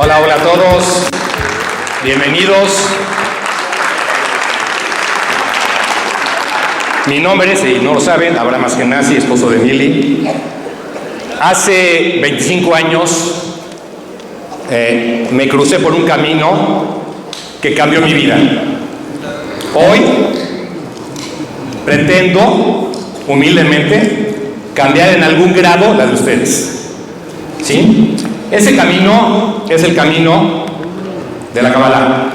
Hola, hola a todos. Bienvenidos. Mi nombre, si no lo saben, Abraham Askenazi, esposo de Mili. Hace 25 años me crucé por un camino que cambió mi vida. Hoy pretendo, humildemente, cambiar en algún grado la de ustedes. ¿Sí? Ese camino es el camino de la Kabbalah.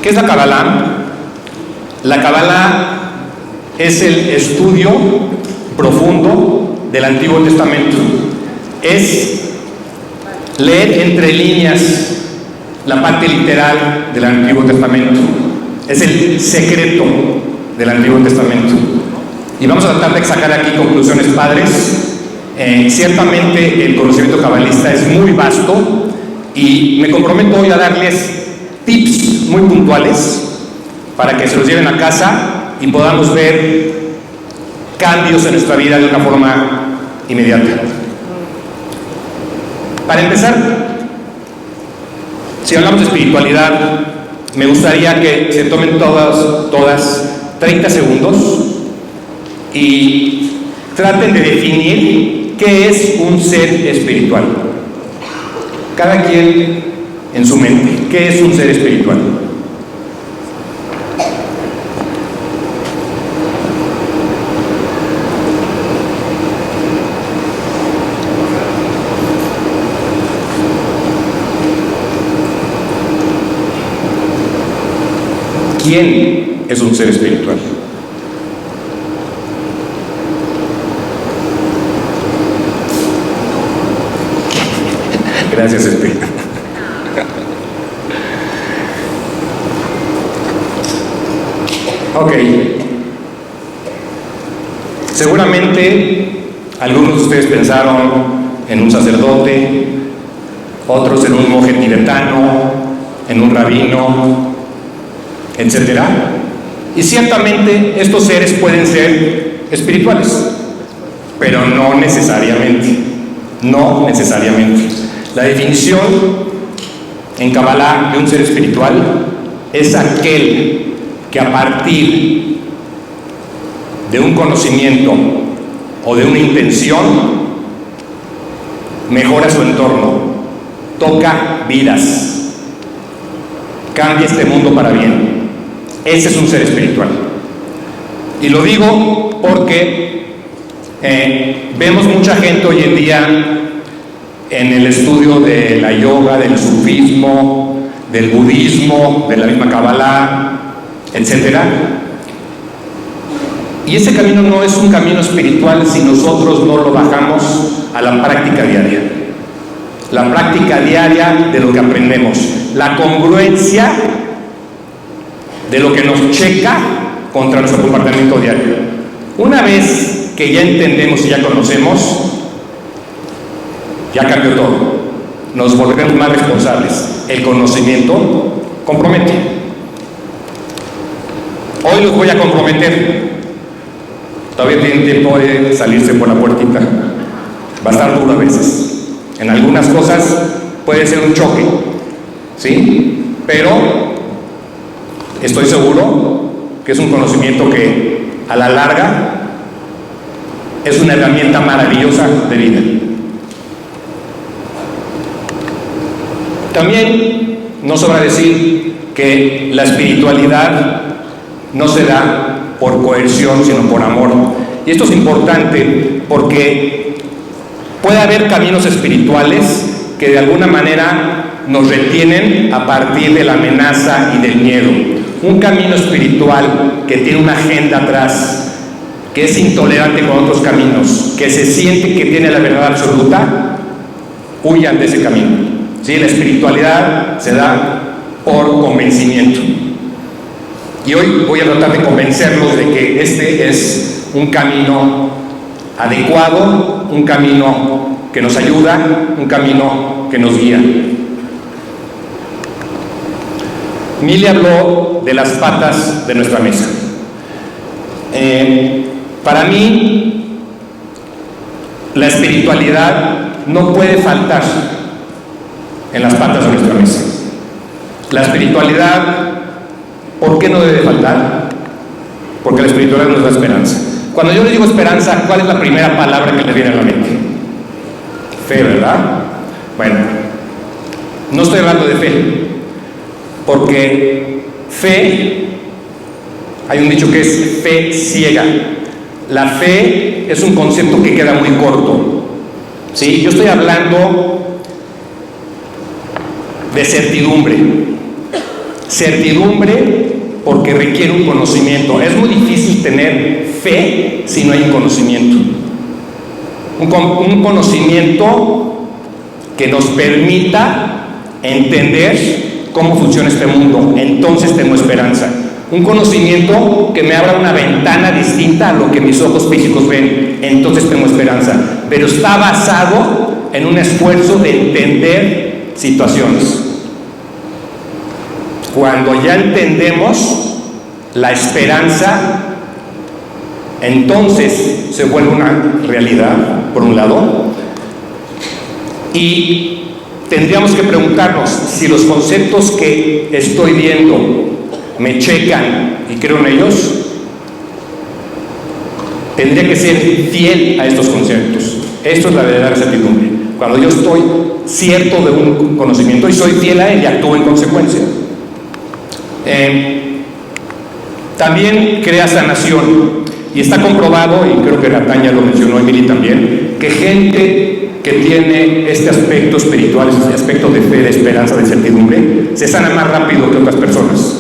¿Qué es la Kabbalah? La Kabbalah es el estudio profundo del Antiguo Testamento. Es leer entre líneas la parte literal del Antiguo Testamento. Es el secreto del Antiguo Testamento. Y vamos a tratar de sacar aquí conclusiones padres. Ciertamente el conocimiento cabalista es muy vasto y me comprometo hoy a darles tips muy puntuales para que se los lleven a casa y podamos ver cambios en nuestra vida de una forma inmediata. Para empezar, si hablamos de espiritualidad, me gustaría que se tomen todas 30 segundos y traten de definir qué es un ser espiritual. Cada quien en su mente, ¿qué es un ser espiritual? ¿Quién es un ser espiritual? Gracias, Espíritu. Ok. Seguramente algunos de ustedes pensaron en un sacerdote, otros en un monje tibetano, en un rabino, etc. Y ciertamente estos seres pueden ser espirituales, pero no necesariamente. No necesariamente. La definición en Kabbalah de un ser espiritual es aquel que a partir de un conocimiento o de una intención mejora su entorno, toca vidas, cambia este mundo para bien. Ese es un ser espiritual. Y lo digo porque vemos mucha gente hoy en día en el estudio de la yoga, del sufismo, del budismo, de la misma Kabbalah, etc. Y ese camino no es un camino espiritual si nosotros no lo bajamos a la práctica diaria. La práctica diaria de lo que aprendemos. La congruencia de lo que nos checa contra nuestro comportamiento diario. Una vez que ya entendemos y ya conocemos, ya cambió todo. Nos volvemos más responsables. El conocimiento compromete. Hoy los voy a comprometer. Todavía tienen tiempo de salirse por la puertita. Va a estar duro a veces. En algunas cosas puede ser un choque, ¿sí? Pero estoy seguro que es un conocimiento que a la larga es una herramienta maravillosa de vida. También no sobra decir que la espiritualidad no se da por coerción, sino por amor. Y esto es importante porque puede haber caminos espirituales que de alguna manera nos retienen a partir de la amenaza y del miedo. Un camino espiritual que tiene una agenda atrás, que es intolerante con otros caminos, que se siente que tiene la verdad absoluta, huyan de ese camino. ¿Sí? La espiritualidad se da por convencimiento. Y hoy voy a tratar de convencerlos de que este es un camino adecuado, un camino que nos ayuda, un camino que nos guía. Mili habló de las patas de nuestra mesa. Para mí, la espiritualidad no puede faltar en las patas de nuestra mesa. La espiritualidad, ¿por qué no debe faltar? Porque la espiritualidad nos da esperanza. Cuando yo les digo esperanza, ¿cuál es la primera palabra que les viene a la mente? Fe, ¿verdad? Bueno, no estoy hablando de fe, porque fe, hay un dicho que es fe ciega. La fe es un concepto que queda muy corto, ¿sí? Yo estoy hablando de certidumbre. Certidumbre porque requiere un conocimiento. Es muy difícil tener fe si no hay un conocimiento. Un conocimiento que nos permita entender cómo funciona este mundo. Entonces tengo esperanza. Un conocimiento que me abra una ventana distinta a lo que mis ojos físicos ven. Entonces tengo esperanza. Pero está basado en un esfuerzo de entender situaciones. Cuando ya entendemos la esperanza, entonces se vuelve una realidad, por un lado, y tendríamos que preguntarnos si los conceptos que estoy viendo me checan y creo en ellos. Tendría que ser fiel a estos conceptos. Esto es la verdadera certidumbre. Cuando yo estoy cierto de un conocimiento y soy fiel a él y actúo en consecuencia. También crea sanación, y está comprobado, y creo que Nataña lo mencionó, Emily también, que gente que tiene este aspecto espiritual, este aspecto de fe, de esperanza, de certidumbre, se sana más rápido que otras personas,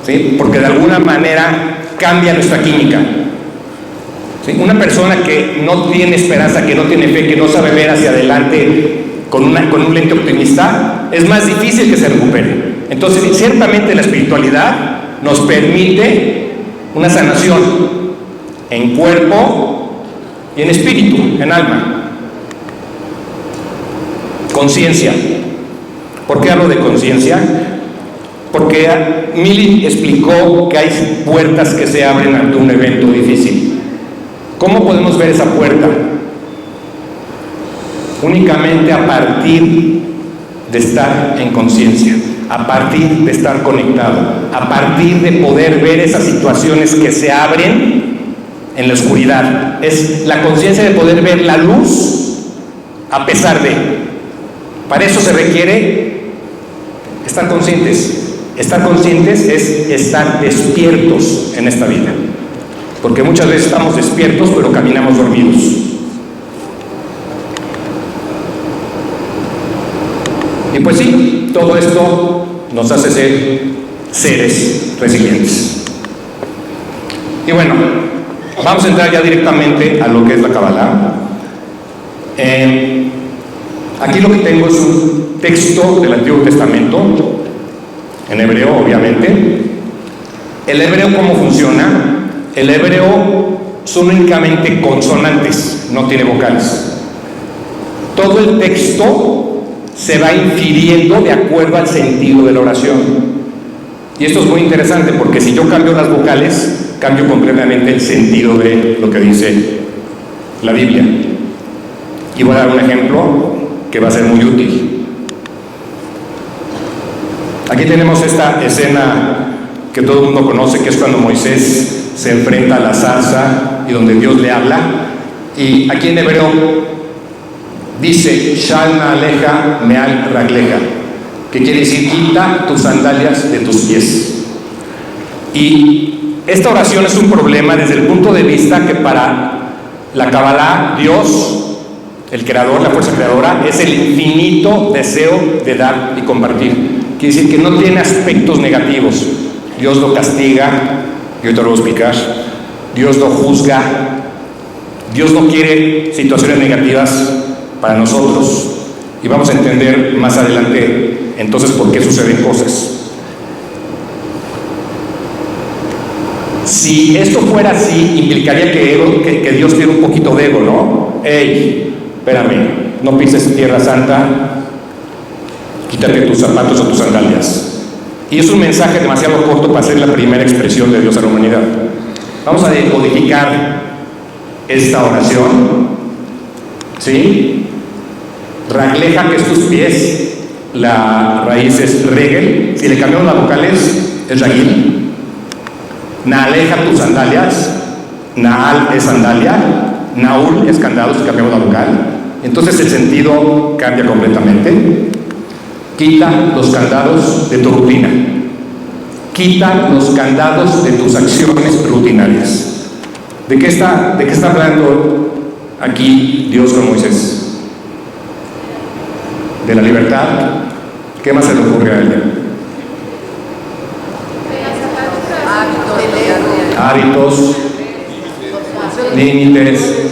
¿sí? Porque de alguna manera cambia nuestra química, ¿sí? Una persona que no tiene esperanza, que no tiene fe, que no sabe ver hacia adelante con un lente optimista, es más difícil que se recupere. Entonces, ciertamente la espiritualidad nos permite una sanación en cuerpo y en espíritu, en alma. Conciencia. ¿Por qué hablo de conciencia? Porque Milly explicó que hay puertas que se abren ante un evento difícil. ¿Cómo podemos ver esa puerta? Únicamente a partir de estar en conciencia, a partir de estar conectado, a partir de poder ver esas situaciones que se abren en la oscuridad. Es la conciencia de poder ver la luz a pesar de. Para eso se requiere estar conscientes. Estar conscientes es estar despiertos en esta vida, porque muchas veces estamos despiertos pero caminamos dormidos. Y pues sí, todo esto nos hace ser seres resilientes. Y bueno, vamos a entrar ya directamente a lo que es la Kabbalah. Aquí lo que tengo es un texto del Antiguo Testamento, en hebreo obviamente. El hebreo, ¿cómo funciona? El hebreo son únicamente consonantes, no tiene vocales. Todo el texto se va infiriendo de acuerdo al sentido de la oración. Y esto es muy interesante porque si yo cambio las vocales, cambio completamente el sentido de lo que dice la Biblia. Y voy a dar un ejemplo que va a ser muy útil. Aquí tenemos esta escena que todo el mundo conoce, que es cuando Moisés se enfrenta a la zarza y donde Dios le habla. Y aquí en hebreo dice, Shalna aleja meal ragleja, que quiere decir, quita tus sandalias de tus pies. Y esta oración es un problema desde el punto de vista que para la Kabbalah, Dios, el creador, la fuerza creadora, es el infinito deseo de dar y compartir. Quiere decir que no tiene aspectos negativos. Dios lo castiga, y ahorita lo voy a explicar. Dios lo juzga. Dios no quiere situaciones negativas para nosotros, y vamos a entender más adelante entonces por qué suceden cosas. Si esto fuera así, implicaría que Dios tiene un poquito de ego, ¿no? Hey, espérame, no pises tierra santa, quítate tus zapatos o tus sandalias. Y es un mensaje demasiado corto para ser la primera expresión de Dios a la humanidad. Vamos a decodificar esta oración, ¿sí? Ragleja, que es tus pies, la raíz es regel. Si le cambiamos las vocales, es ragil. Naaleja tus sandalias. Naal es sandalia. Naul es candado, si cambiamos la vocal. Entonces el sentido cambia completamente. Quita los candados de tu rutina. Quita los candados de tus acciones rutinarias. ¿De qué está hablando aquí Dios con Moisés? De la libertad. ¿Qué más se le ocurre a él? Hábitos, límites.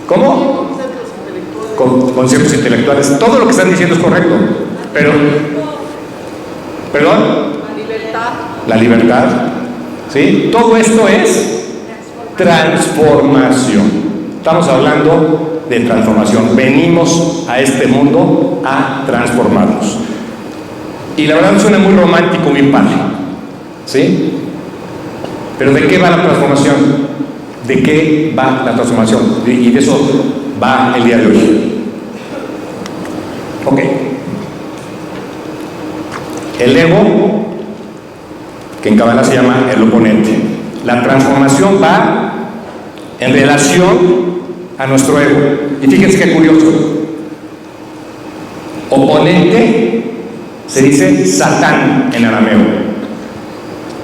¿Cómo? Conceptos intelectuales. Todo lo que están diciendo es correcto. Pero, ¿perdón? La libertad. ¿Sí? Todo esto es transformación. Estamos hablando de transformación. Venimos a este mundo a transformarnos. Y la verdad suena muy romántico, muy padre. ¿Sí? Pero ¿de qué va la transformación? ¿De qué va la transformación? Y de eso va el día de hoy. Ok. El ego, que en Kabbalah se llama el oponente. La transformación va en relación a nuestro ego. Y fíjense qué curioso. Oponente se dice Satán en arameo.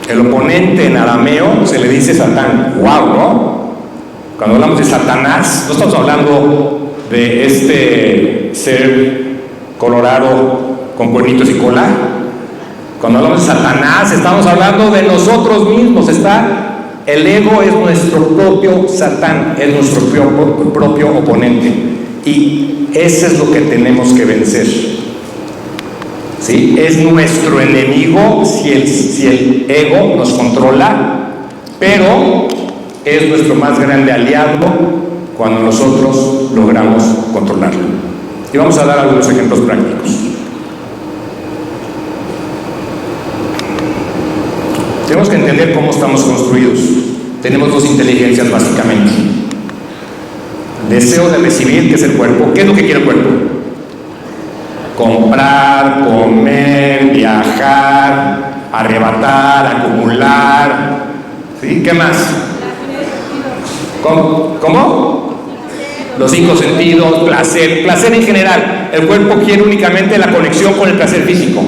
El oponente en arameo se le dice Satán. ¡Wow! ¿No? Cuando hablamos de Satanás, no estamos hablando de este ser colorado con cuernitos y cola. Cuando hablamos de Satanás, estamos hablando de nosotros mismos. El ego es nuestro propio Satán, es nuestro propio oponente. Y eso es lo que tenemos que vencer. ¿Sí? Es nuestro enemigo si el ego nos controla, pero es nuestro más grande aliado cuando nosotros logramos controlarlo. Y vamos a dar algunos ejemplos prácticos. Tenemos que entender cómo estamos construidos. Tenemos dos inteligencias básicamente. Deseo de recibir, que es el cuerpo. ¿Qué es lo que quiere el cuerpo? Comprar, comer, viajar, arrebatar, acumular. ¿Sí? ¿Qué más? ¿Cómo? Los 5 sentidos, placer en general. El cuerpo quiere únicamente la conexión con el placer físico.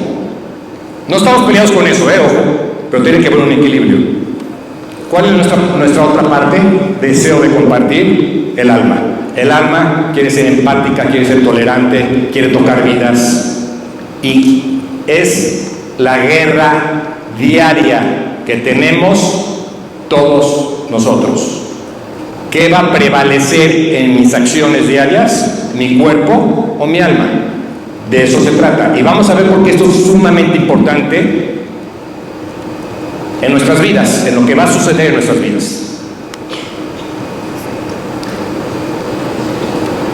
No estamos peleados con eso, ojo. Pero tiene que haber un equilibrio. ¿Cuál es nuestra otra parte? Deseo de compartir. El alma. El alma quiere ser empática, quiere ser tolerante, quiere tocar vidas. Y es la guerra diaria que tenemos todos nosotros. ¿Qué va a prevalecer en mis acciones diarias? ¿Mi cuerpo o mi alma? De eso se trata. Y vamos a ver por qué esto es sumamente importante en nuestras vidas, en lo que va a suceder en nuestras vidas.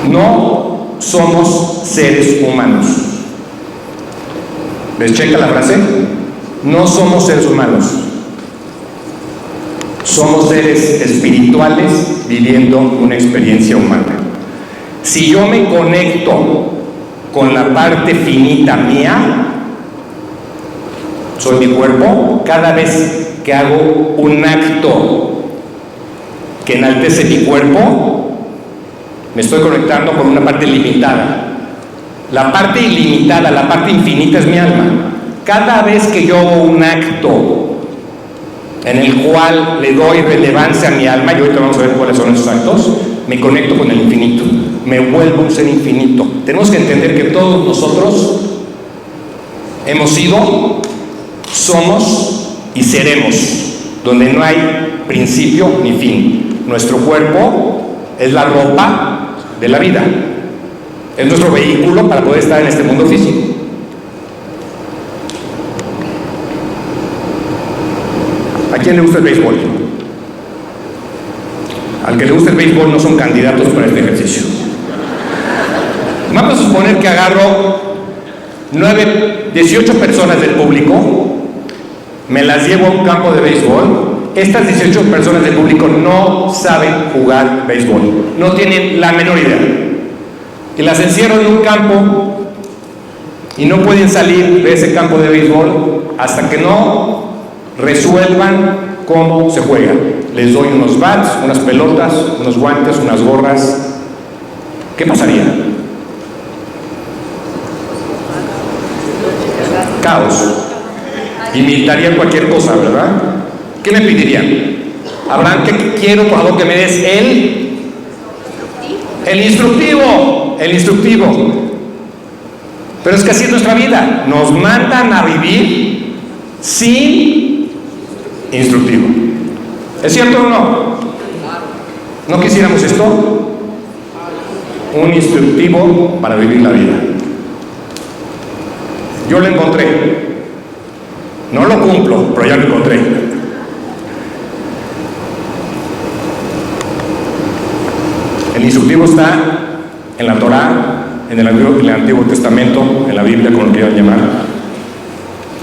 No somos seres humanos. ¿Les checa la frase? No somos seres humanos. Somos seres espirituales viviendo una experiencia humana. Si yo me conecto con la parte finita mía, soy mi cuerpo, cada vez que hago un acto que enaltece mi cuerpo, me estoy conectando con una parte limitada. La parte ilimitada, la parte infinita es mi alma. Cada vez que yo hago un acto en el cual le doy relevancia a mi alma, y ahorita vamos a ver cuáles son esos actos, me conecto con el infinito, me vuelvo un ser infinito. Tenemos que entender que todos nosotros hemos sido, somos y seremos, donde no hay principio ni fin. Nuestro cuerpo es la ropa de la vida, es nuestro vehículo para poder estar en este mundo físico. ¿A quién le gusta el béisbol? Al que le gusta el béisbol no son candidatos para este ejercicio. Vamos a suponer que agarro 18 personas del público, me las llevo a un campo de béisbol. Estas 18 personas del público no saben jugar béisbol, no tienen la menor idea. Y las encierro en un campo Y no pueden salir de ese campo de béisbol hasta que no resuelvan cómo se juega. Les doy unos bats, unas pelotas, unos guantes, unas gorras. ¿Qué pasaría? Caos. Imitarían cualquier cosa, ¿verdad? ¿Qué me pedirían? Abraham, ¿qué quiero? Por favor, que me des el instructivo. El instructivo. Pero es que así es nuestra vida. Nos mandan a vivir sin instructivo. ¿Es cierto o no? ¿No quisiéramos esto? Un instructivo para vivir la vida. Yo lo encontré. No lo cumplo, pero ya lo encontré. El instructivo está en la Torá, en el Antiguo Testamento, en la Biblia, como lo quieran llamar.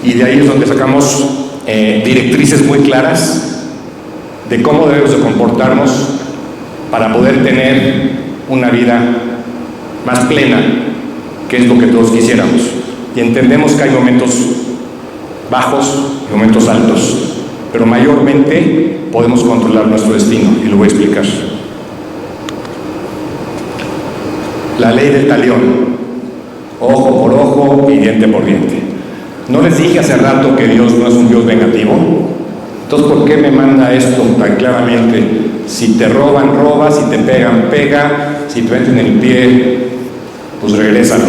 Y de ahí es donde sacamos directrices muy claras de cómo debemos de comportarnos para poder tener una vida más plena, que es lo que todos quisiéramos. Y entendemos que hay momentos bajos y momentos altos, pero mayormente podemos controlar nuestro destino, y lo voy a explicar. La ley del talión, ojo por ojo y diente por diente. ¿No les dije hace rato que Dios no es un Dios vengativo? Entonces, ¿por qué me manda esto tan claramente? Si te roban, roba, si te pegan, pega, si te meten en el pie, pues regrésalo.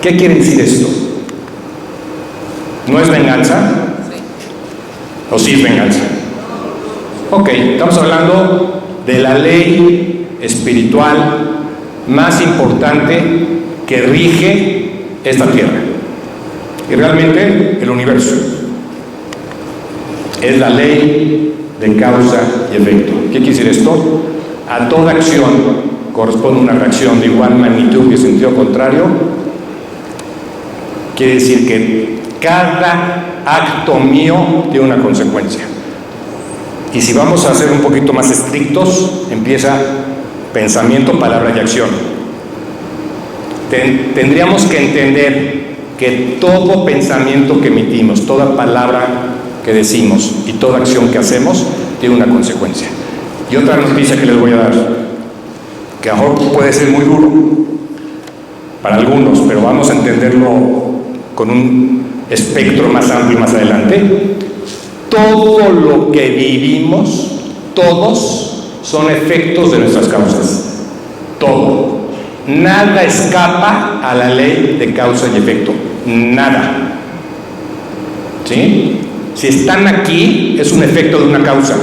¿Qué quiere decir esto? ¿No es venganza? ¿O sí es venganza? Ok, estamos hablando de la ley espiritual más importante que rige esta tierra y realmente el universo. Es la ley de causa y efecto. ¿Qué quiere decir esto? A toda acción corresponde una reacción de igual magnitud y sentido contrario. Quiere decir que cada acto mío tiene una consecuencia. Y si vamos a ser un poquito más estrictos, empieza pensamiento, palabra y acción. Tendríamos que entender que todo pensamiento que emitimos, toda palabra que decimos y toda acción que hacemos tiene una consecuencia. Y otra noticia que les voy a dar, que a lo mejor puede ser muy duro para algunos, pero vamos a entenderlo con un espectro más amplio más adelante. Todo lo que vivimos, todos, son efectos de nuestras causas. Todo. Nada escapa a la ley de causa y efecto. Nada. ¿Sí? Si están aquí, es un efecto de una causa.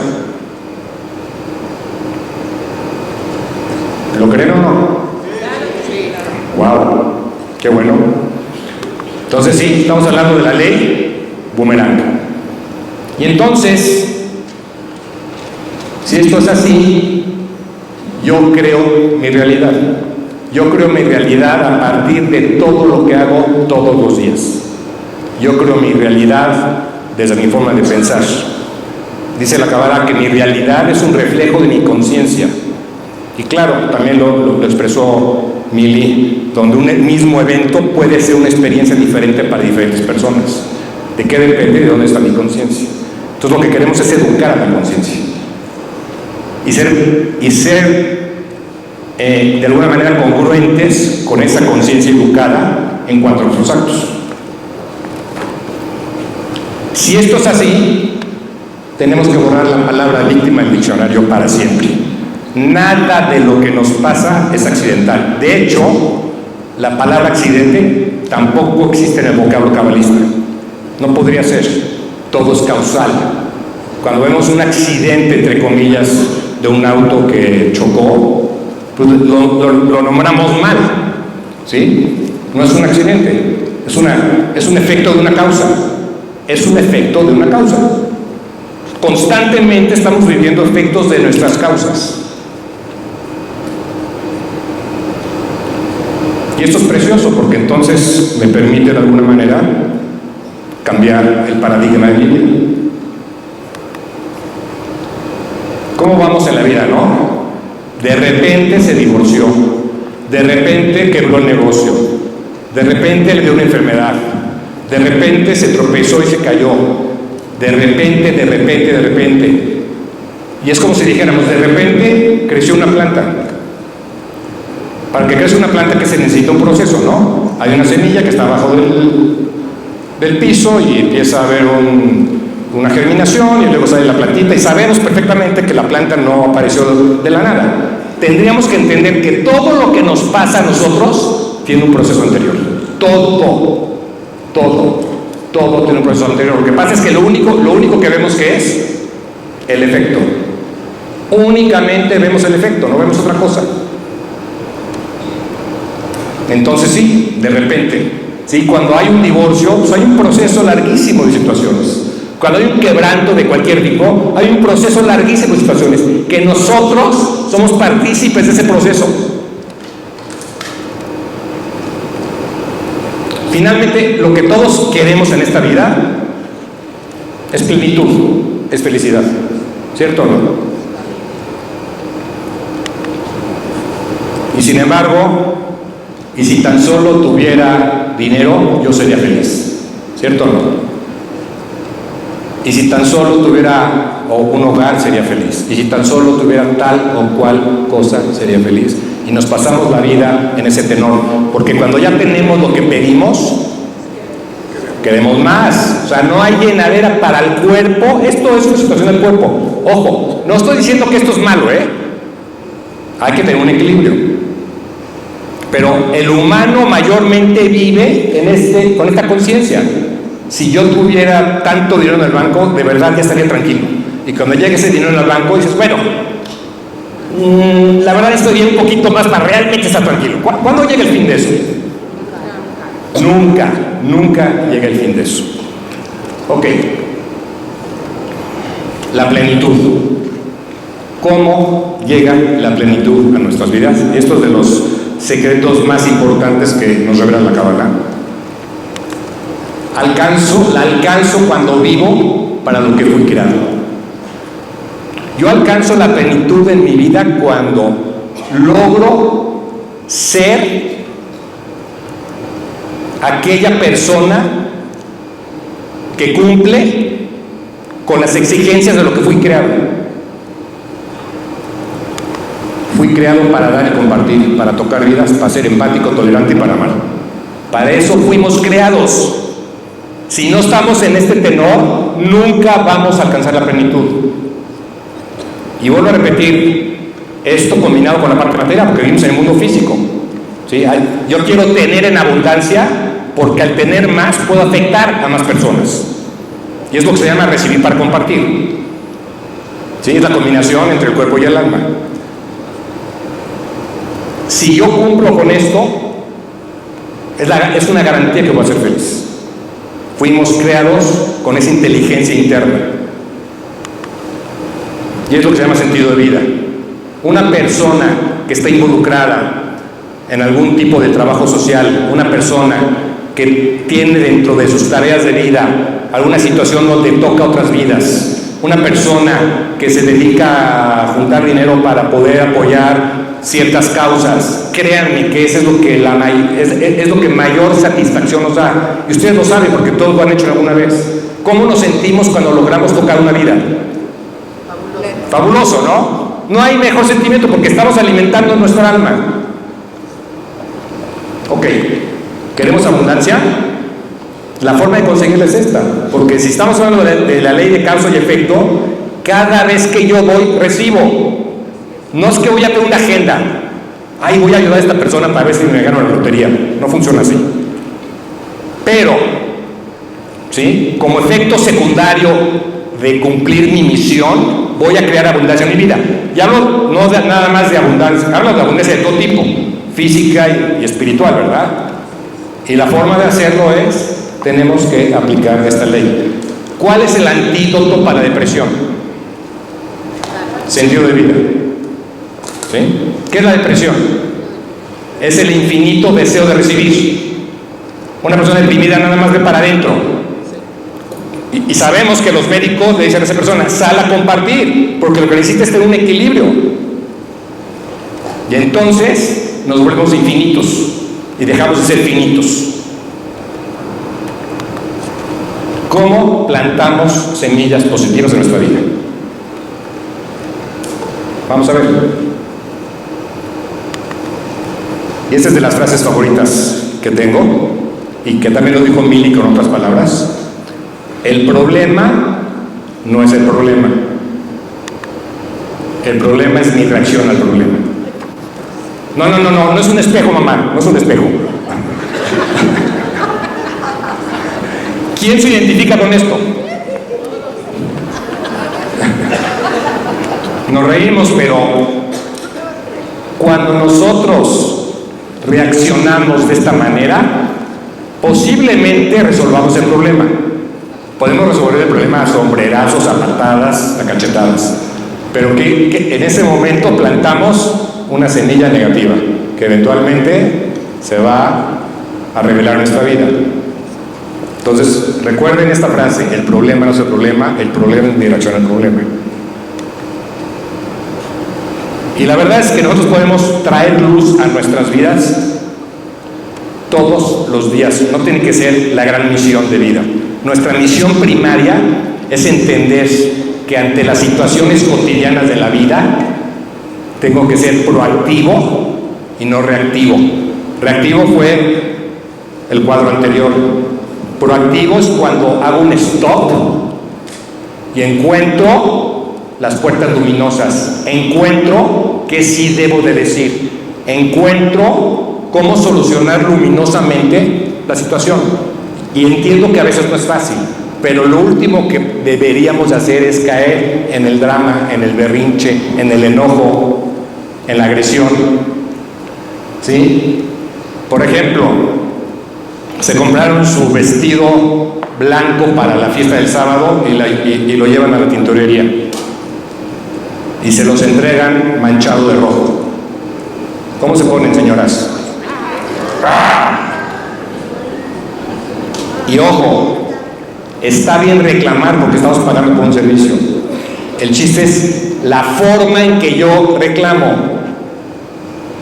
¿Lo creen o no? ¡Wow! ¡Qué bueno! Entonces sí, estamos hablando de la ley boomerang. Y entonces, si esto es así, yo creo mi realidad. Yo creo mi realidad a partir de todo lo que hago todos los días. Yo creo mi realidad desde mi forma de pensar. Dice la Kabbalah que mi realidad es un reflejo de mi conciencia. Y claro, también lo expresó Mili, donde un mismo evento puede ser una experiencia diferente para diferentes personas. ¿De qué depende? De dónde está mi conciencia. Entonces lo que queremos es educar a la conciencia. Y ser de alguna manera congruentes con esa conciencia educada en cuanto a nuestros actos. Si esto es así, tenemos que borrar la palabra víctima del diccionario para siempre. Nada de lo que nos pasa es accidental. De hecho, la palabra accidente tampoco existe en el vocablo cabalista. No podría ser. Todo es causal. Cuando vemos un accidente, entre comillas, de un auto que chocó, pues lo nombramos mal. ¿Sí? No es un accidente. Es un efecto de una causa. Es un efecto de una causa. Constantemente estamos viviendo efectos de nuestras causas. Y esto es precioso porque entonces me permite de alguna manera cambiar el paradigma de mi vida. ¿Cómo vamos en la vida, no? De repente se divorció, de repente quebró el negocio, de repente le dio una enfermedad, de repente se tropezó y se cayó, de repente. Y es como si dijéramos, de repente creció una planta. Para que crezca una planta, que se necesita un proceso, ¿no? Hay una semilla que está abajo del piso y empieza a haber una germinación y luego sale la plantita, y sabemos perfectamente que la planta no apareció de la nada. Tendríamos que entender que todo lo que nos pasa a nosotros tiene un proceso anterior. Todo tiene un proceso anterior. Lo que pasa es que lo único que vemos que es el efecto. Únicamente vemos el efecto, no vemos otra cosa. Entonces sí, de repente, ¿sí? Cuando hay un divorcio, pues hay un proceso larguísimo de situaciones. Cuando hay un quebranto de cualquier tipo, hay un proceso larguísimo de situaciones, que nosotros somos partícipes de ese proceso. Finalmente, lo que todos queremos en esta vida es plenitud, es felicidad, ¿cierto o no? Y sin embargo, y si tan solo tuviera dinero, yo sería feliz, ¿cierto o no? Y si tan solo tuviera un hogar, sería feliz. Y si tan solo tuviera tal o cual cosa, sería feliz. Y nos pasamos la vida en ese tenor, porque cuando ya tenemos lo que pedimos, queremos más. O sea, no hay llenadera para el cuerpo. Esto es una situación del cuerpo. Ojo, no estoy diciendo que esto es malo, hay que tener un equilibrio. Pero el humano mayormente vive con esta conciencia. Si yo tuviera tanto dinero en el banco, de verdad ya estaría tranquilo. Y cuando llegue ese dinero en el banco, dices, bueno, la verdad estoy bien un poquito más para realmente estar tranquilo. ¿Cuándo llega el fin de eso? Nunca llega el fin de eso. Ok. La plenitud. ¿Cómo llega la plenitud a nuestras vidas? Esto es de los secretos más importantes que nos revela la Cábala. La alcanzo cuando vivo para lo que fui creado. Yo alcanzo la plenitud en mi vida cuando logro ser aquella persona que cumple con las exigencias de lo que fui creado. Fui creado para dar y compartir, para tocar vidas, para ser empático, tolerante y para amar. Para eso fuimos creados. Si no estamos en este tenor, nunca vamos a alcanzar la plenitud. Y vuelvo a repetir, esto combinado con la parte material, porque vivimos en el mundo físico. ¿Sí? Yo quiero tener en abundancia, porque al tener más puedo afectar a más personas. Y es lo que se llama recibir para compartir. ¿Sí? Es la combinación entre el cuerpo y el alma. Si yo cumplo con esto, es una garantía que voy a ser feliz. Fuimos creados con esa inteligencia interna. Y es lo que se llama sentido de vida. Una persona que está involucrada en algún tipo de trabajo social, una persona que tiene dentro de sus tareas de vida alguna situación donde toca otras vidas, una persona que se dedica a juntar dinero para poder apoyar ciertas causas, créanme que eso es lo que mayor satisfacción nos da. Y ustedes lo saben porque todos lo han hecho alguna vez. ¿Cómo nos sentimos cuando logramos tocar una vida? Fabuloso, ¿no? No hay mejor sentimiento porque estamos alimentando nuestra alma. Ok, ¿queremos abundancia? La forma de conseguirla es esta, porque si estamos hablando de la ley de causa y efecto, cada vez que yo voy, recibo. No es que voy a tener una agenda, voy a ayudar a esta persona para ver si me gano la lotería. No funciona así. Pero, ¿sí? Como efecto secundario de cumplir mi misión, voy a crear abundancia en mi vida. Y hablo no nada más de abundancia, hablo de abundancia de todo tipo, física y espiritual, ¿verdad? Y la forma de hacerlo tenemos que aplicar esta ley. ¿Cuál es el antídoto para la depresión? Sentido de vida. ¿Sí? ¿Qué es la depresión? Es el infinito deseo de recibir. Una persona deprimida nada más ve para adentro. Y sabemos que los médicos le dicen a esa persona, sal a compartir, porque lo que necesita es tener un equilibrio. Y entonces nos volvemos infinitos. Y y dejamos de ser finitos. ¿Cómo plantamos semillas positivas en nuestra vida? Vamos a ver. Y esta es de las frases favoritas que tengo, y que también lo dijo Mili con otras palabras. El problema no es el problema. El problema es mi reacción al problema. No es un espejo, mamá, no es un espejo. ¿Quién se identifica con esto? Nos reímos, pero cuando nosotros reaccionamos de esta manera, posiblemente resolvamos el problema. Podemos resolver el problema a sombrerazos, a patadas, a cachetadas, pero que en ese momento plantamos una semilla negativa que eventualmente se va a revelar en nuestra vida. Entonces, recuerden esta frase: el problema no es el problema es mi reacción al problema. Y la verdad es que nosotros podemos traer luz a nuestras vidas todos los días. No tiene que ser la gran misión de vida. Nuestra misión primaria es entender que ante las situaciones cotidianas de la vida tengo que ser proactivo y no reactivo. Reactivo fue el cuadro anterior. Proactivo es cuando hago un stop y encuentro las puertas luminosas, encuentro qué sí debo de decir, encuentro cómo solucionar luminosamente la situación. Y entiendo que a veces no es fácil, pero lo último que deberíamos hacer es caer en el drama, en el berrinche, en el enojo, en la agresión. ¿Sí? Por ejemplo, se compraron su vestido blanco para la fiesta del sábado y lo llevan a la tintorería y se los entregan manchado de rojo. ¿Cómo se ponen, señoras? ¡Ah! Y ojo, está bien reclamar porque estamos pagando por un servicio. El chiste es la forma en que yo reclamo.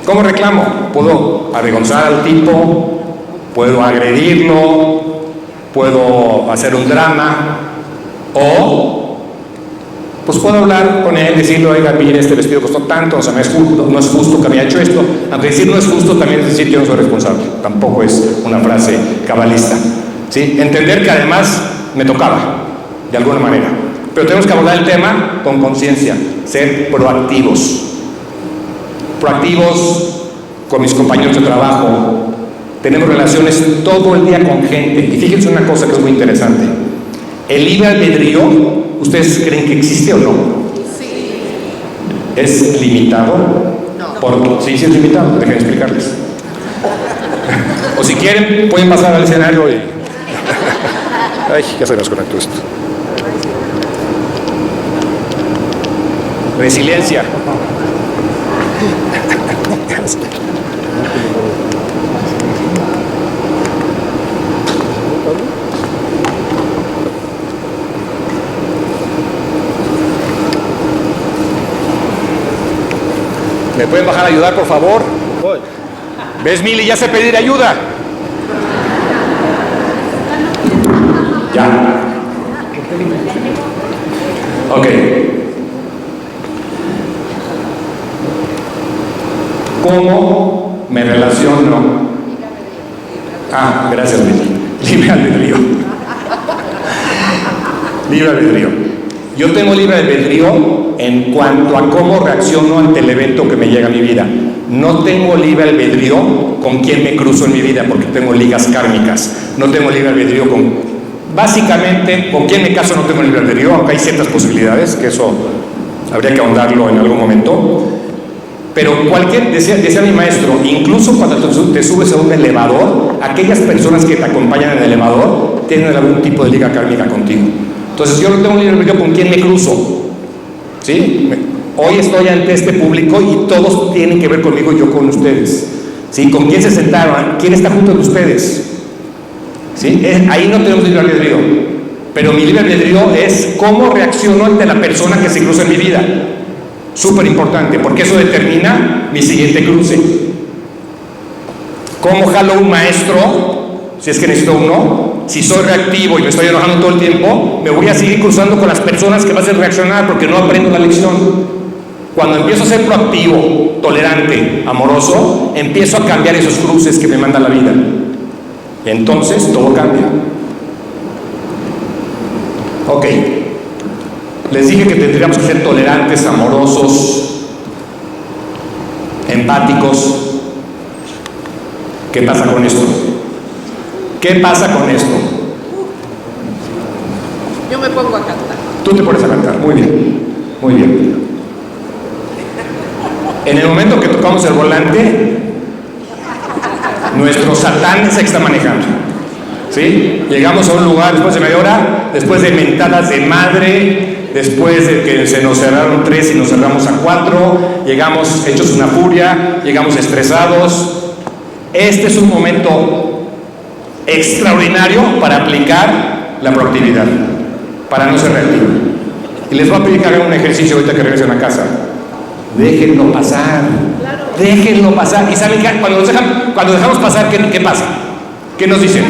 ¿Cómo reclamo? Puedo avergonzar al tipo, puedo agredirlo, puedo hacer un drama, o pues puedo hablar con él, decirle: oiga, mire, este vestido costó tanto, o sea, no es justo que había hecho esto. Aunque decir no es justo también es decir yo no soy responsable. Tampoco es una frase cabalista. ¿Sí? Entender que además me tocaba, de alguna manera. Pero tenemos que abordar el tema con conciencia, ser proactivos. Proactivos con mis compañeros de trabajo. Tenemos relaciones todo el día con gente. Y fíjense una cosa que es muy interesante. El libre albedrío, ¿ustedes creen que existe o no? Sí. ¿Es limitado? No. Sí, es limitado, déjenme explicarles. O si quieren, pueden pasar al escenario y... Ay, ya se nos conectó esto. Resiliencia. ¿Me pueden bajar a ayudar, por favor? ¿Ves, Mili? Ya sé pedir ayuda. Ya. Ok. ¿Cómo me relaciono? Ah, gracias, Mili. Libre albedrío. Libre albedrío. Yo tengo libre albedrío en cuanto a cómo reacciono ante el evento que me llega a mi vida. No tengo libre albedrío con quién me cruzo en mi vida, porque tengo ligas kármicas. No tengo libre albedrío con... Básicamente, con quién me caso no tengo libre albedrío, aunque hay ciertas posibilidades, que eso habría que ahondarlo en algún momento. Pero decía mi maestro, incluso cuando te subes a un elevador, aquellas personas que te acompañan en el elevador tienen algún tipo de liga kármica contigo. Entonces yo no tengo libre albedrío con quién me cruzo. ¿Sí? Hoy estoy ante este público y todos tienen que ver conmigo y yo con ustedes. ¿Sí? ¿Con quién se sentaron? ¿Quién está junto de ustedes? ¿Sí? Ahí no tenemos libre albedrío. Pero mi libre albedrío es cómo reacciono ante la persona que se cruza en mi vida. Súper importante, porque eso determina mi siguiente cruce. ¿Cómo jalo un maestro? Si es que necesito uno. Si soy reactivo y me estoy enojando todo el tiempo, me voy a seguir cruzando con las personas que me hacen reaccionar porque no aprendo la lección. Cuando empiezo a ser proactivo, tolerante, amoroso, empiezo a cambiar esos cruces que me manda la vida. Entonces todo cambia. Ok. Les dije que tendríamos que ser tolerantes, amorosos, empáticos. ¿Qué pasa con esto? ¿Qué pasa con esto? Yo me pongo a cantar. Tú te pones a cantar, muy bien, muy bien. En el momento que tocamos el volante, nuestro Satán es el que está manejando. ¿Sí? Llegamos a un lugar después de media hora, después de mentadas de madre, después de que se nos cerraron 3 y nos cerramos a 4, llegamos hechos una furia, llegamos estresados. Este es un momento extraordinario para aplicar la proactividad, para no ser reactivo. Y les voy a pedir que hagan un ejercicio ahorita que regresen a casa. Déjenlo pasar, déjenlo pasar. Y saben que cuando dejamos pasar, ¿qué pasa? ¿Qué nos dicen?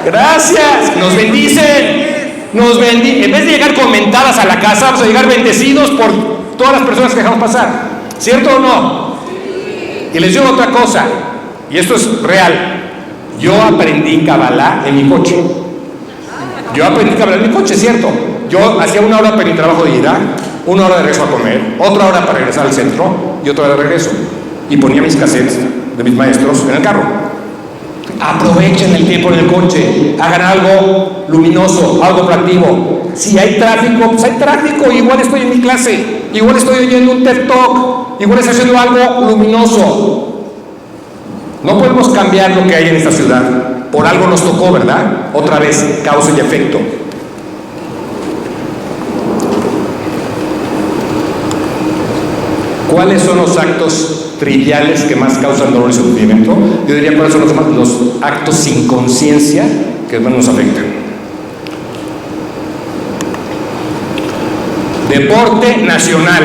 Gracias, nos bendicen. En vez de llegar con mentadas a la casa, vamos a llegar bendecidos por todas las personas que dejamos pasar. ¿Cierto o no? Y les digo otra cosa, y esto es real. Yo aprendí Kabbalah en mi coche. ¿Cierto? Yo hacía 1 hora para mi trabajo de ida, 1 hora de regreso a comer, otra hora para regresar al centro y otra hora de regreso. Y ponía mis cassettes de mis maestros en el carro. Aprovechen el tiempo en el coche, hagan algo luminoso, algo proactivo. Si hay tráfico, pues hay tráfico. Igual estoy en mi clase, igual estoy oyendo un TED Talk, igual estoy haciendo algo luminoso. No podemos cambiar lo que hay en esta ciudad. Por algo nos tocó, ¿verdad? Otra vez, causa y efecto. ¿Cuáles son los actos triviales que más causan dolor y sufrimiento? Yo diría cuáles son los actos sin conciencia que más nos afectan. Deporte nacional.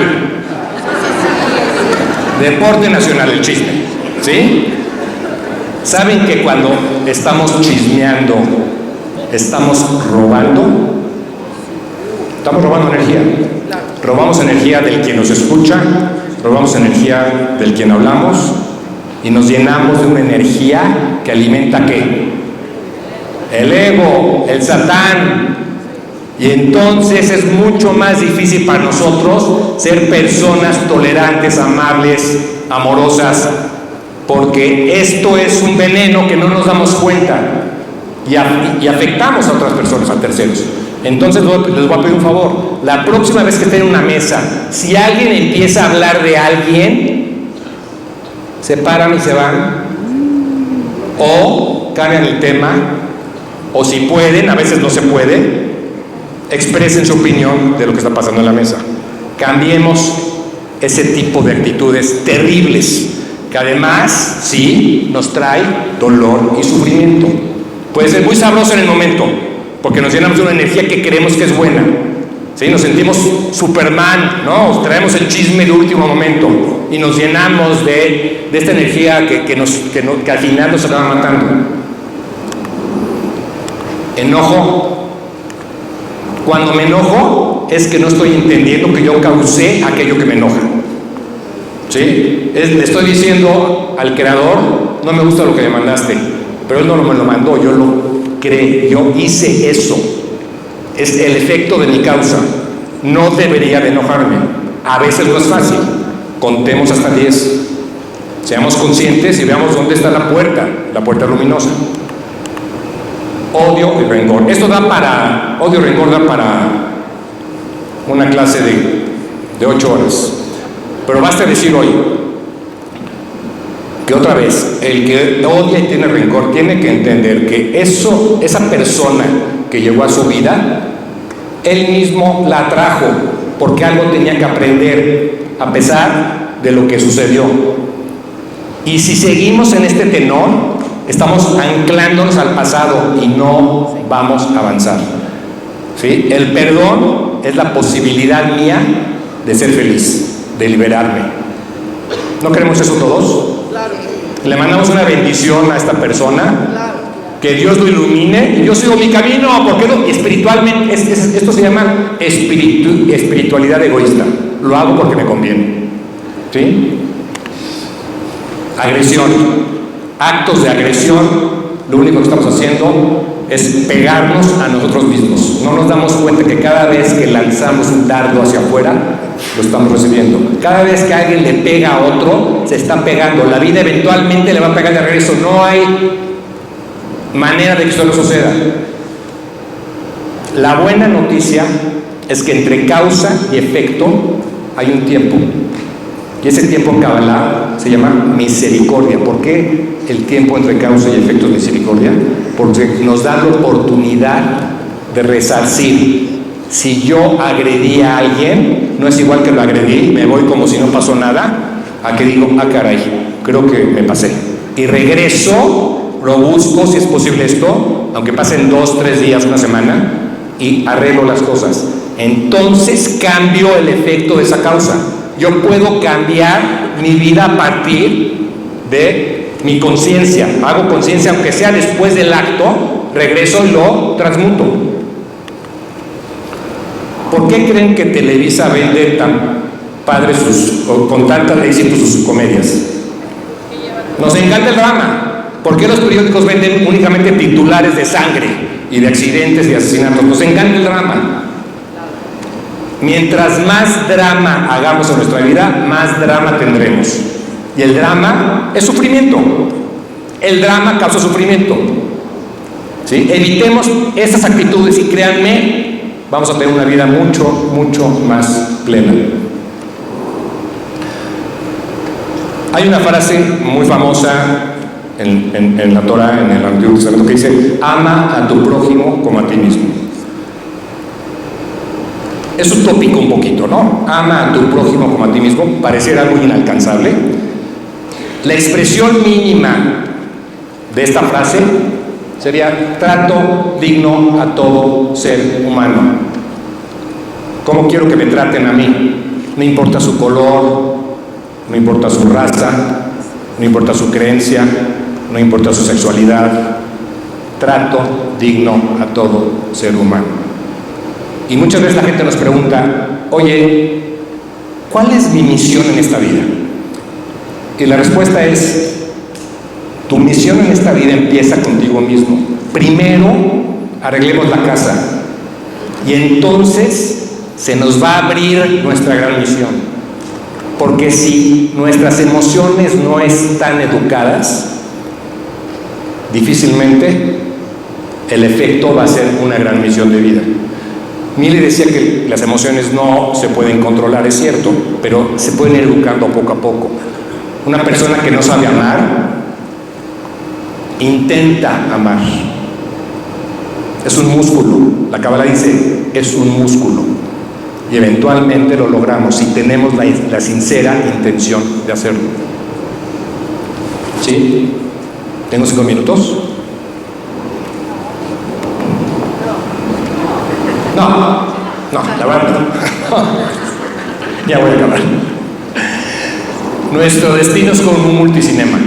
Deporte nacional, el chisme. ¿Sí? ¿Saben que cuando estamos chismeando, estamos robando? Estamos robando energía. Robamos energía del quien nos escucha, robamos energía del quien hablamos y nos llenamos de una energía que alimenta ¿qué? El ego, el Satán. Y entonces es mucho más difícil para nosotros ser personas tolerantes, amables, amorosas, porque esto es un veneno que no nos damos cuenta y afectamos a otras personas, a terceros. Entonces les voy a pedir un favor. La próxima vez que estén en una mesa, si alguien empieza a hablar de alguien, se paran y se van, o cambian el tema, o si pueden, a veces no se puede, expresen su opinión de lo que está pasando en la mesa. Cambiemos ese tipo de actitudes terribles, que además, sí, nos trae dolor y sufrimiento. Puede ser muy sabroso en el momento, porque nos llenamos de una energía que creemos que es buena. ¿Sí? Nos sentimos Superman, ¿no? Traemos el chisme de último momento y nos llenamos de esta energía que al final nos acaba matando. Enojo. Cuando me enojo es que no estoy entendiendo que yo causé aquello que me enoja. ¿Sí? Le estoy diciendo al creador, no me gusta lo que me mandaste, pero él no me lo mandó, yo lo creé, yo hice eso. Es el efecto de mi causa. No debería de enojarme. A veces no es fácil. Contemos hasta 10. Seamos conscientes y veamos dónde está la puerta luminosa. Odio y rencor. Odio y rencor da para una clase de 8 horas. Pero basta decir hoy que otra vez, el que odia y tiene rencor tiene que entender que esa persona que llegó a su vida, él mismo la atrajo porque algo tenía que aprender a pesar de lo que sucedió. Y si seguimos en este tenor, estamos anclándonos al pasado y no vamos a avanzar. ¿Sí? El perdón es la posibilidad mía de ser feliz, de liberarme. ¿No queremos eso todos? Claro. Le mandamos una bendición a esta persona, Claro. que Dios lo ilumine, y yo sigo mi camino, porque espiritualmente, esto se llama espiritualidad egoísta. Lo hago porque me conviene. ¿Sí? Agresión, actos de agresión, lo único que estamos haciendo es pegarnos a nosotros mismos. No nos damos cuenta que cada vez que lanzamos un dardo hacia afuera, lo estamos recibiendo. Cada vez que alguien le pega a otro, se está pegando. La vida eventualmente le va a pegar de regreso. No hay manera de que eso no suceda. La buena noticia es que entre causa y efecto hay un tiempo. Y ese tiempo en Kabbalah se llama misericordia. ¿Por qué el tiempo entre causa y efecto es misericordia? Porque nos da la oportunidad de resarcir. Si yo agredí a alguien, no es igual que lo agredí, me voy como si no pasó nada, a que digo, caray, creo que me pasé. Y regreso, lo busco, si es posible esto, aunque pasen 2, 3 días, una semana, y arreglo las cosas. Entonces cambio el efecto de esa causa. Yo puedo cambiar mi vida a partir de mi conciencia. Hago conciencia, aunque sea después del acto, regreso y lo transmuto. ¿Por qué creen que Televisa vende tan padres con tantos éxitos sus comedias? Nos encanta el drama. ¿Por qué los periódicos venden únicamente titulares de sangre y de accidentes y asesinatos? Nos encanta el drama. Mientras más drama hagamos en nuestra vida, más drama tendremos. Y el drama es sufrimiento. El drama causa sufrimiento. ¿Sí? Evitemos esas actitudes y créanme, vamos a tener una vida mucho, mucho más plena. Hay una frase muy famosa en la Torah, en el Antiguo Testamento, que dice: ama a tu prójimo como a ti mismo. Es utópico un poquito, ¿no? Ama a tu prójimo como a ti mismo, pareciera algo inalcanzable. La expresión mínima de esta frase sería: trato digno a todo ser humano. ¿Cómo quiero que me traten a mí? No importa su color, no importa su raza, no importa su creencia, no importa su sexualidad. Trato digno a todo ser humano. Y muchas veces la gente nos pregunta: oye, ¿cuál es mi misión en esta vida? Y la respuesta es: tu misión en esta vida empieza contigo mismo. Primero arreglemos la casa y entonces se nos va a abrir nuestra gran misión. Porque si nuestras emociones no están educadas, difícilmente el efecto va a ser una gran misión de vida. Mille decía que las emociones no se pueden controlar, es cierto, pero se pueden ir educando poco a poco. Una persona que no sabe amar, intenta amar. Es un músculo. La Kabbalah dice, es un músculo. Y eventualmente lo logramos si tenemos la sincera intención de hacerlo. ¿Sí? ¿Tengo 5 minutos? No, la verdad no. Ya voy a acabar. Nuestro destino es como un multicinema.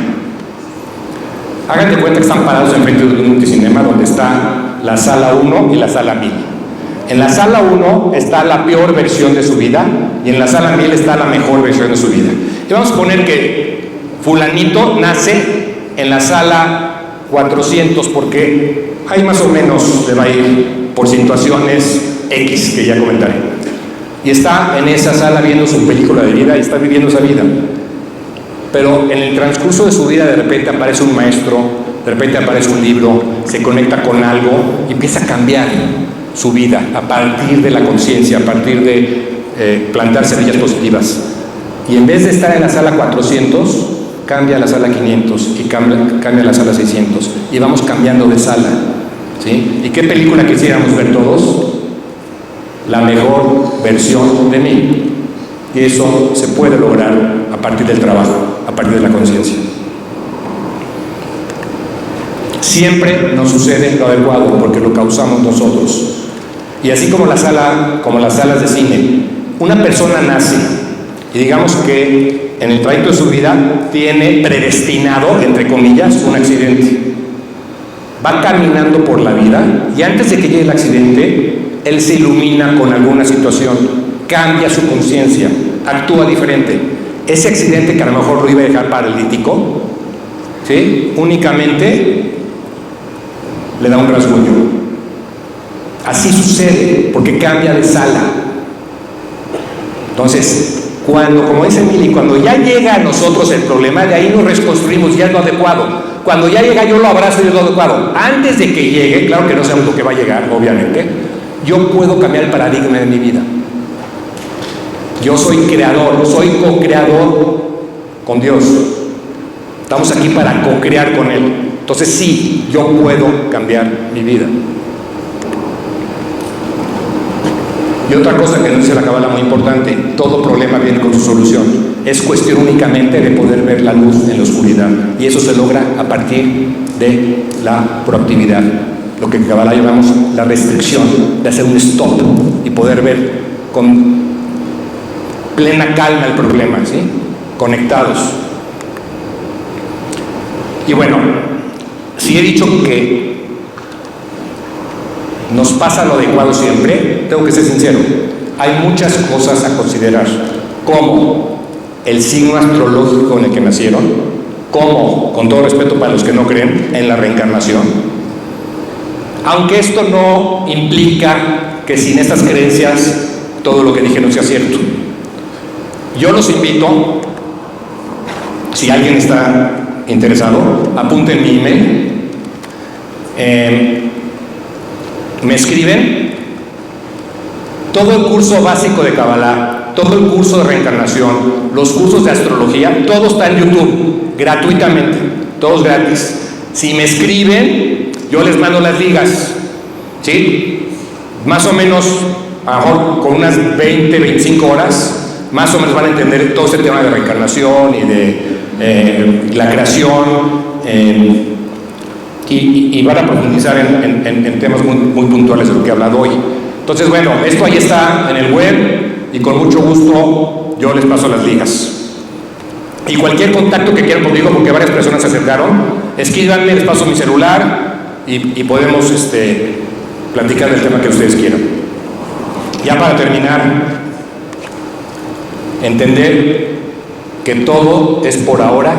Hagan de cuenta que están parados enfrente de un multicinema donde está la sala 1 y la sala 1000. En la sala 1 está la peor versión de su vida y en la sala 1000 está la mejor versión de su vida. Y vamos a poner que fulanito nace en la sala 400 porque ahí más o menos le va a ir por situaciones X que ya comentaré. Y está en esa sala viendo su película de vida y está viviendo esa vida. Pero en el transcurso de su vida de repente aparece un maestro, de repente aparece un libro, se conecta con algo y empieza a cambiar su vida a partir de la conciencia, a partir de plantar semillas positivas. Y en vez de estar en la sala 400, cambia a la sala 500 y cambia a la sala 600. Y vamos cambiando de sala. ¿Sí? ¿Y qué película quisiéramos ver todos? La mejor versión de mí. Y eso se puede lograr a partir del trabajo, a partir de la conciencia. Siempre nos sucede lo adecuado porque lo causamos nosotros. Y así como las salas de cine, una persona nace y digamos que en el trayecto de su vida tiene predestinado, entre comillas, un accidente. Va caminando por la vida y antes de que llegue el accidente, él se ilumina con alguna situación, cambia su conciencia, actúa diferente. Ese accidente que a lo mejor lo iba a dejar paralítico, ¿sí?, únicamente le da un rasguño. Así sucede, porque cambia de sala. Entonces, cuando, como dice Mili, cuando ya llega a nosotros el problema, de ahí nos reconstruimos, ya es lo adecuado. Cuando ya llega, yo lo abrazo y es lo adecuado. Antes de que llegue, claro que no sabemos lo que va a llegar, obviamente, yo puedo cambiar el paradigma de mi vida. Yo soy creador, soy co-creador con Dios. Estamos aquí para co-crear con Él. Entonces sí, yo puedo cambiar mi vida. Y otra cosa que nos dice la Cábala muy importante: todo problema viene con su solución. Es cuestión únicamente de poder ver la luz en la oscuridad. Y eso se logra a partir de la proactividad. Lo que en Cábala llamamos la restricción, de hacer un stop y poder ver con plena calma el problema, ¿sí?, conectados. Y bueno, si he dicho que nos pasa lo adecuado siempre, tengo que ser sincero, hay muchas cosas a considerar, como el signo astrológico en el que nacieron, como, con todo respeto para los que no creen en la reencarnación, aunque esto no implica que sin estas creencias todo lo que dije no sea cierto. Yo los invito, si alguien está interesado, apunten mi email, me escriben. Todo el curso básico de Cábala, todo el curso de reencarnación, los cursos de astrología, todo está en YouTube, gratuitamente, todos gratis. Si me escriben, yo les mando las ligas, ¿sí? Más o menos, a lo mejor con unas 20, 25 horas, más o menos van a entender todo ese tema de reencarnación y de la creación, y van a profundizar en temas muy puntuales de lo que he hablado hoy. Entonces, bueno, esto ahí está en el web y con mucho gusto yo les paso las ligas. Y cualquier contacto que quieran conmigo, porque varias personas se acercaron, escríbanme, les paso mi celular y podemos platicar del tema que ustedes quieran. Ya para terminar, entender que todo es por ahora,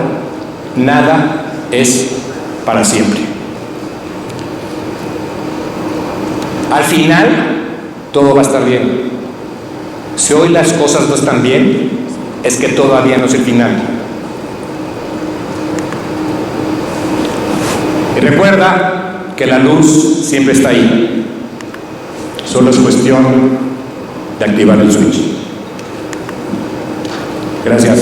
nada es para siempre. Al final, todo va a estar bien. Si hoy las cosas no están bien, es que todavía no es el final. Y recuerda que la luz siempre está ahí. Solo es cuestión de activar el switch. Gracias.